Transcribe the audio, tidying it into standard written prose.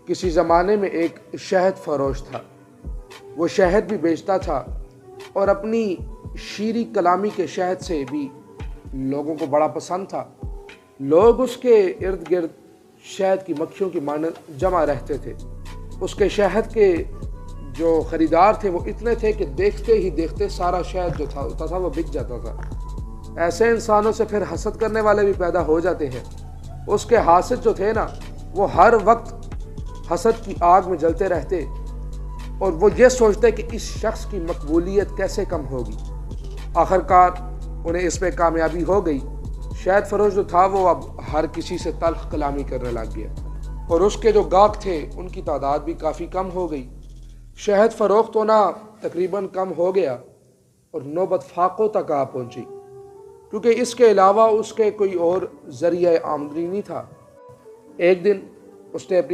किसी ज़माने में एक शहद फरोश था। वो शहद भी बेचता था और अपनी शीरी कलामी के शहद से भी लोगों को बड़ा पसंद था। लोग उसके इर्द गिर्द शहद की मक्खियों की मानद जमा रहते थे। उसके शहद के जो ख़रीदार थे वो इतने थे कि देखते ही देखते सारा शहद जो था होता था वो बिक जाता था। ऐसे इंसानों से फिर हसद करने वाले भी पैदा हो जाते हैं। उसके हासिद जो थे ना, वो हर वक्त हसद की आग में जलते रहते और वो ये सोचते कि इस शख्स की मकबूलियत कैसे कम होगी। आखिरकार उन्हें इस पे कामयाबी हो गई। शहद फरोश जो था वो अब हर किसी से तल्ख कलामी करने लग गया और उसके जो गाहक थे उनकी तादाद भी काफ़ी कम हो गई। शहद फरोख्त होना तकरीबन कम हो गया और नौबत फाकों तक आ पहुंची, क्योंकि इसके अलावा उसके कोई और ज़रिया आमदनी नहीं था। एक दिन उसने अपनी